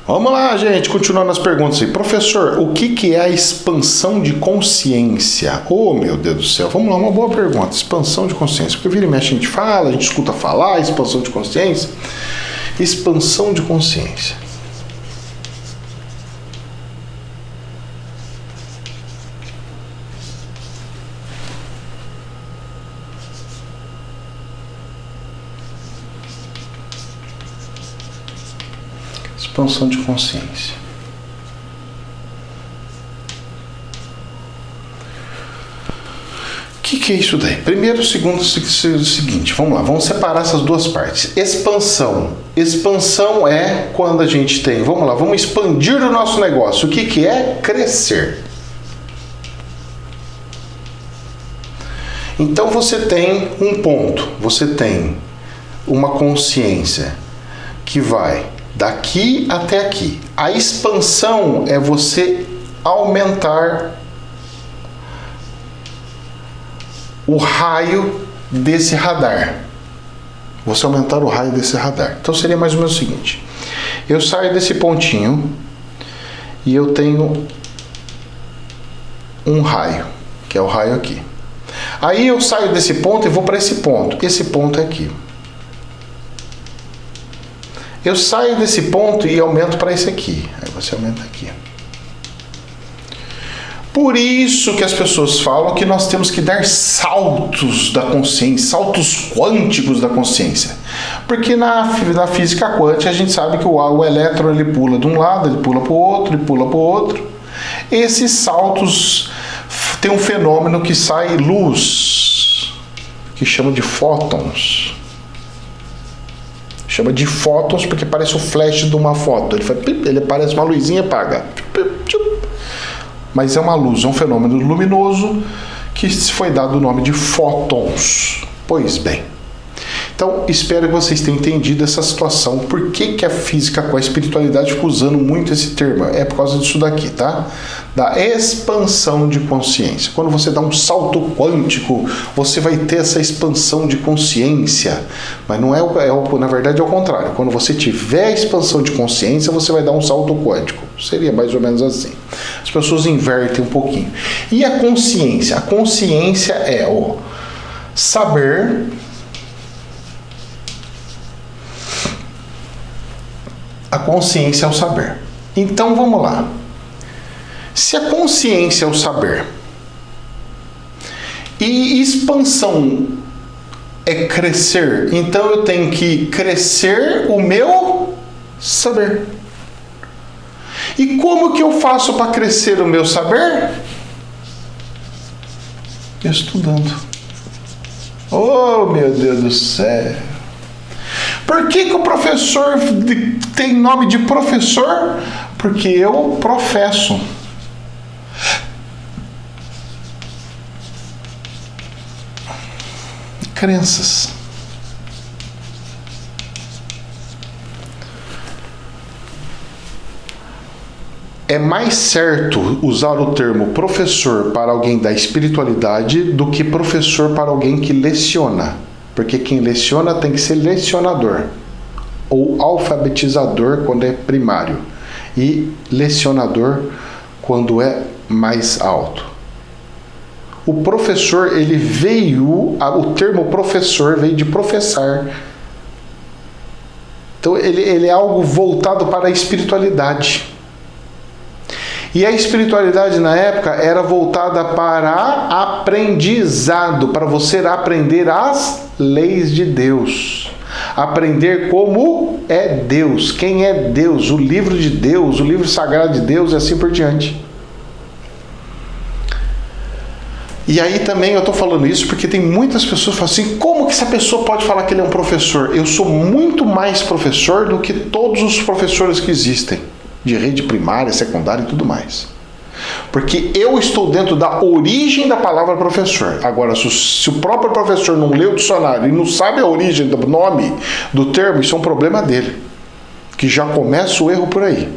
Vamos lá, gente, continuando as perguntas aí. Professor, o que é a expansão de consciência? Oh, meu Deus do céu, vamos lá, uma boa pergunta. Expansão de consciência. Porque vira e mexe a gente fala, a gente escuta falar, expansão de consciência. Expansão de consciência. Expansão de consciência. O que é isso daí? Primeiro, segundo, seguinte, vamos lá, vamos separar essas duas partes. Expansão. Expansão é quando a gente tem, vamos lá, vamos expandir o nosso negócio. O que é? Crescer. Então você tem um ponto, você tem uma consciência que vai daqui até aqui. A expansão é você aumentar o raio desse radar. Você aumentar o raio desse radar. Então seria mais ou menos o seguinte. Eu saio desse pontinho e eu tenho um raio, que é o raio aqui. Aí eu saio desse ponto e vou para esse ponto. Esse ponto é aqui. Eu saio desse ponto e aumento para esse aqui. Aí você aumenta aqui. Por isso que as pessoas falam que nós temos que dar saltos da consciência, saltos quânticos da consciência. Porque na física quântica a gente sabe que o elétron ele pula de um lado, ele pula para o outro, ele pula para o outro. Esses saltos tem um fenômeno que sai luz, que chama de fótons. Chama de fótons porque parece o flash de uma foto. Ele parece uma luzinha e apaga. Mas é uma luz, é um fenômeno luminoso que foi dado o nome de fótons. Pois bem. Então, espero que vocês tenham entendido essa situação. Por que a física com a espiritualidade fica usando muito esse termo? É por causa disso daqui, tá? Da expansão de consciência. Quando você dá um salto quântico, você vai ter essa expansão de consciência. Mas não na verdade é o contrário. Quando você tiver a expansão de consciência, você vai dar um salto quântico. Seria mais ou menos assim. As pessoas invertem um pouquinho. E a consciência? A consciência é o saber. A consciência é o saber. Então vamos lá. Se a consciência é o saber e expansão é crescer, então eu tenho que crescer o meu saber. E como que eu faço para crescer o meu saber? Estudando. Oh, meu Deus do céu. Por que o professor tem nome de professor? Porque eu professo. Crenças. É mais certo usar o termo professor para alguém da espiritualidade do que professor para alguém que leciona. Porque quem leciona tem que ser lecionador ou alfabetizador quando é primário e lecionador quando é mais alto. O professor, o termo professor veio de professar. Então ele é algo voltado para a espiritualidade. E a espiritualidade na época era voltada para aprendizado, para você aprender as leis de Deus. Aprender como é Deus, quem é Deus, o livro de Deus, o livro sagrado de Deus e assim por diante. E aí também eu estou falando isso porque tem muitas pessoas que falam assim, como que essa pessoa pode falar que ele é um professor? Eu sou muito mais professor do que todos os professores que existem, de rede primária, secundária e tudo mais. Porque eu estou dentro da origem da palavra professor. Agora, se o próprio professor não lê o dicionário e não sabe a origem do nome do termo, isso é um problema dele. Que já começa o erro por aí.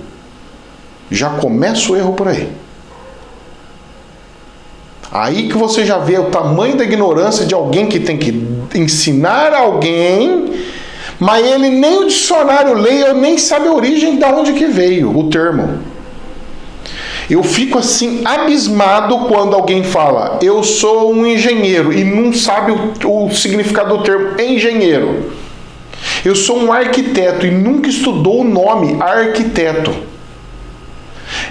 Aí que você já vê o tamanho da ignorância de alguém que tem que ensinar alguém, Mas ele nem o dicionário lê, nem sabe a origem de onde que veio o termo. Eu fico assim abismado quando alguém fala, eu sou um engenheiro, e não sabe o significado do termo engenheiro. Eu sou um arquiteto e nunca estudou o nome arquiteto.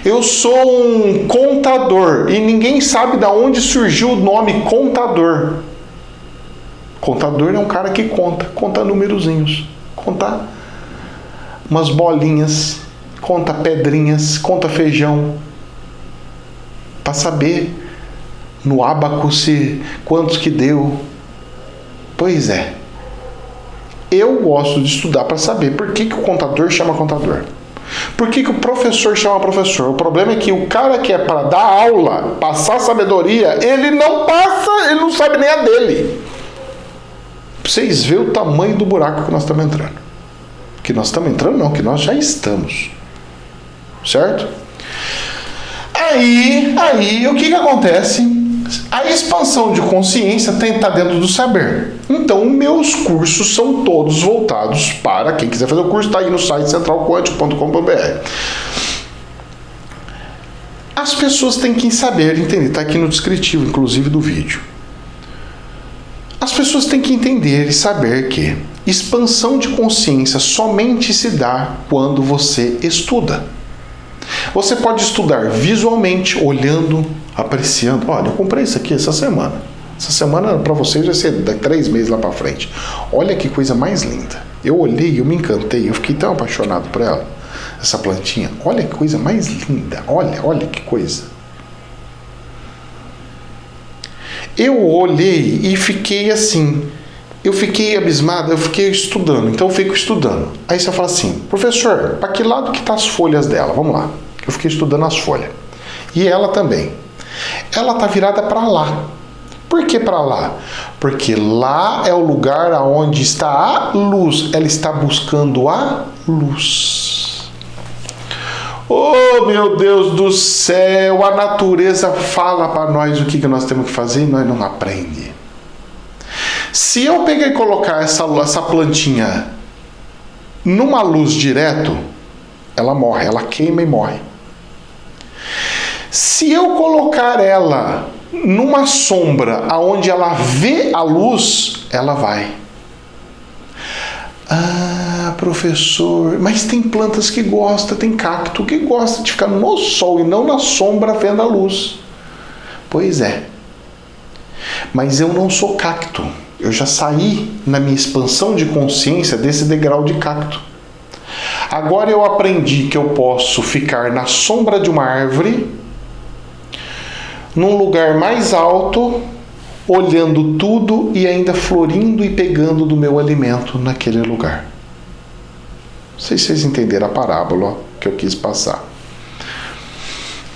Eu sou um contador e ninguém sabe de onde surgiu o nome contador. Contador é um cara que conta numerozinhos, conta umas bolinhas, conta pedrinhas, conta feijão, para saber no ábaco se quantos que deu. Pois é. Eu gosto de estudar para saber por que o contador chama contador. Por que o professor chama professor? O problema é que o cara que é para dar aula, passar sabedoria, ele não passa, ele não sabe nem a dele. Pra vocês verem o tamanho do buraco que nós estamos entrando. Que nós estamos entrando não, que nós já estamos. Certo? Aí o que acontece? A expansão de consciência tem que estar dentro do saber. Então, meus cursos são todos voltados para quem quiser fazer o curso, está aí no site centralquântico.com.br. As pessoas têm que saber, entender, está aqui no descritivo, inclusive, do vídeo. As pessoas têm que entender e saber que expansão de consciência somente se dá quando você estuda. Você pode estudar visualmente, olhando, apreciando. Olha, eu comprei isso aqui essa semana. Essa semana para vocês vai ser 3 meses lá para frente. Olha que coisa mais linda. Eu olhei, eu me encantei, eu fiquei tão apaixonado por ela. Essa plantinha. Olha que coisa mais linda. Olha que coisa. Eu olhei e fiquei assim. Eu fiquei abismado, eu fiquei estudando. Então eu fico estudando. Aí você fala assim, professor, para que lado que tá as folhas dela? Vamos lá. Eu fiquei estudando as folhas. E ela também. Ela tá virada para lá. Por que para lá? Porque lá é o lugar onde está a luz. Ela está buscando a luz. Oh, meu Deus do céu! A natureza fala para nós o que nós temos que fazer e nós não aprendemos. Se eu pegar e colocar essa plantinha numa luz direto, ela morre, ela queima e morre. Se eu colocar ela numa sombra aonde ela vê a luz, ela vai. Ah, professor, mas tem plantas que gostam, tem cacto que gosta de ficar no sol e não na sombra vendo a luz. Pois é. Mas eu não sou cacto. Eu já saí na minha expansão de consciência desse degrau de cacto. Agora eu aprendi que eu posso ficar na sombra de uma árvore, num lugar mais alto, olhando tudo e ainda florindo e pegando do meu alimento naquele lugar. Não sei se vocês entenderam a parábola que eu quis passar.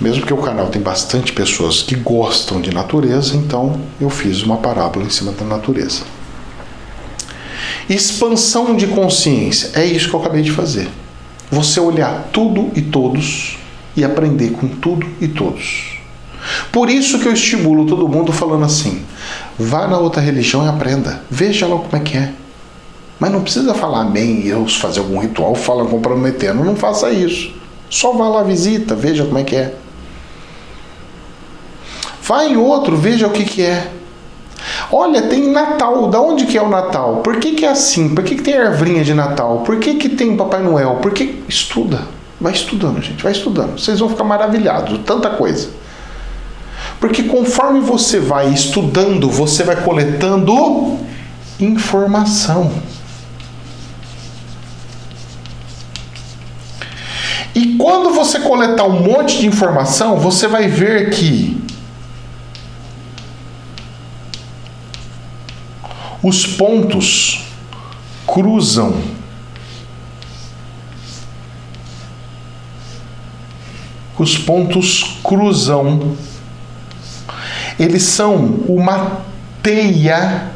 Mesmo que o canal tem bastante pessoas que gostam de natureza, então eu fiz uma parábola em cima da natureza. Expansão de consciência, é isso que eu acabei de fazer. Você olhar tudo e todos e aprender com tudo e todos. Por isso que eu estimulo todo mundo falando assim, vá na outra religião e aprenda, veja lá como é que é. Mas não precisa falar amém ou fazer algum ritual, fala comprometendo, não faça isso. Só vá lá, visita, veja como é que é. Vai em outro, veja o que é. Olha, tem Natal. Da onde que é o Natal? Por que é assim? Por que tem arvrinha de Natal? Por que tem Papai Noel? Por que... Estuda. Vai estudando, gente. Vai estudando. Vocês vão ficar maravilhados. Tanta coisa. Porque conforme você vai estudando, você vai coletando informação. E quando você coletar um monte de informação, você vai ver que os pontos cruzam. Os pontos cruzam. Eles são uma teia.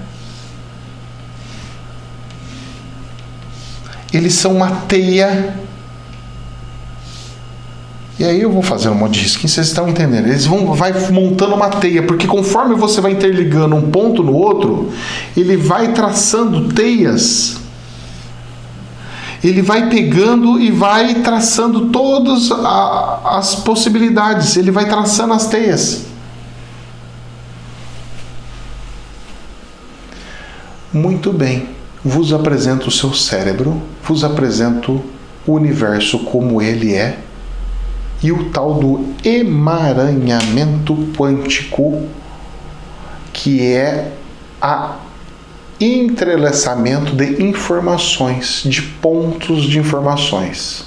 Eles são uma teia. E aí eu vou fazer um monte de risquinho, vocês estão entendendo. Eles vai montando uma teia, porque conforme você vai interligando um ponto no outro, ele vai traçando teias ele vai pegando e vai traçando todas as possibilidades, ele vai traçando as teias. Muito bem, vos apresento o seu cérebro, vos apresento o universo como ele é, e o tal do emaranhamento quântico, que é a entrelaçamento de informações, de pontos de informações.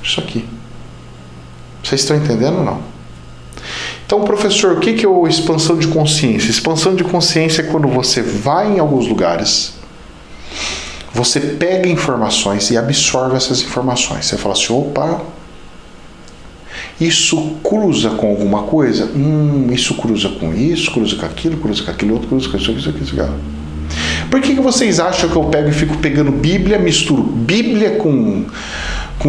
Isso aqui. Vocês estão entendendo ou não? Então, professor, o que é a expansão de consciência? Expansão de consciência é quando você vai em alguns lugares, você pega informações e absorve essas informações. Você fala assim, opa, isso cruza com alguma coisa? Isso cruza com isso, cruza com aquilo outro, cruza com isso. Por que vocês acham que eu pego e fico pegando Bíblia, misturo Bíblia com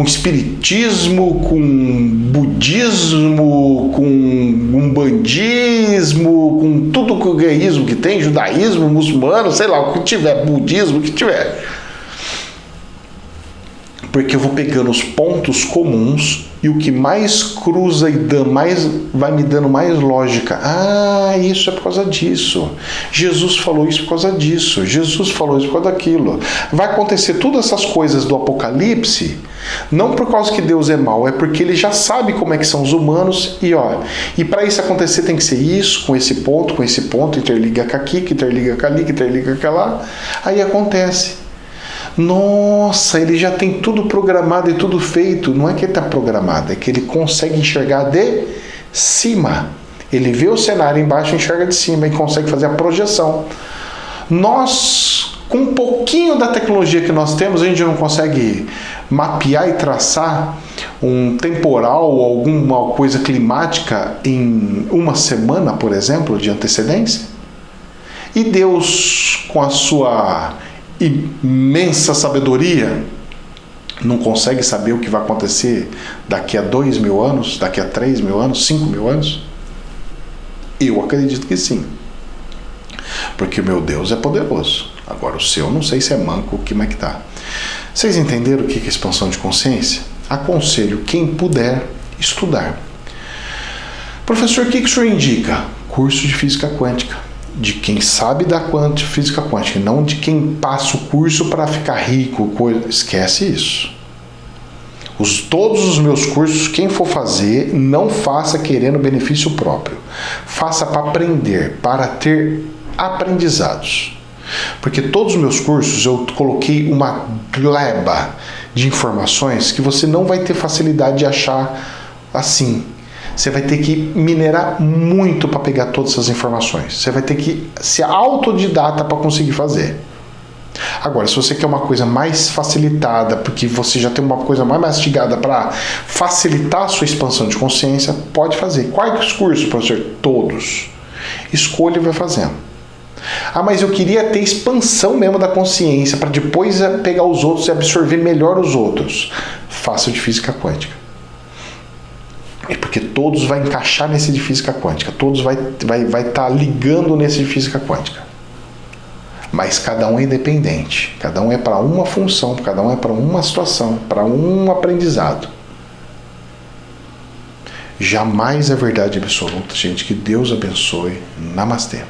espiritismo, com budismo, com umbandismo, com tudo o judaísmo que tem, judaísmo, muçulmano, sei lá, o que tiver, budismo, o que tiver. Porque eu vou pegando os pontos comuns e o que mais cruza e vai me dando mais lógica. Ah, isso é por causa disso. Jesus falou isso por causa disso. Jesus falou isso por causa daquilo. Vai acontecer todas essas coisas do Apocalipse, não por causa que Deus é mau, é porque ele já sabe como é que são os humanos e para isso acontecer tem que ser isso, com esse ponto, interliga com aqui, que interliga com ali, que interliga com lá. Aí acontece. Nossa, ele já tem tudo programado e tudo feito. Não é que ele está programado, é que ele consegue enxergar de cima. Ele vê o cenário embaixo e enxerga de cima e consegue fazer a projeção. Nós, com um pouquinho da tecnologia que nós temos, a gente não consegue mapear e traçar um temporal ou alguma coisa climática em uma semana, por exemplo, de antecedência? E Deus, com a sua imensa sabedoria, não consegue saber o que vai acontecer daqui a 2.000 anos, daqui a 3.000 anos, 5.000 anos? Eu acredito que sim. Porque o meu Deus é poderoso. Agora o seu, não sei se é manco, como é que tá. Vocês entenderam o que é expansão de consciência? Aconselho quem puder estudar. Professor, o que o senhor indica? Curso de física quântica. De quem sabe da física quântica, não de quem passa o curso para ficar rico. Esquece isso. Todos os meus cursos, quem for fazer, não faça querendo benefício próprio. Faça para aprender, para ter aprendizados. Porque todos os meus cursos eu coloquei uma gleba de informações que você não vai ter facilidade de achar assim. Você vai ter que minerar muito para pegar todas essas informações. Você vai ter que ser autodidata para conseguir fazer. Agora, se você quer uma coisa mais facilitada, porque você já tem uma coisa mais mastigada para facilitar a sua expansão de consciência, pode fazer. Quais cursos, professor? Todos. Escolha e vai fazendo. Ah, mas eu queria ter expansão mesmo da consciência, para depois pegar os outros e absorver melhor os outros. Faça o de física quântica. É porque todos vai encaixar nesse de física quântica, todos vai estar ligando nesse de física quântica. Mas cada um é independente, cada um é para uma função, cada um é para uma situação, para um aprendizado. Jamais é verdade absoluta, gente. Que Deus abençoe. Namastê.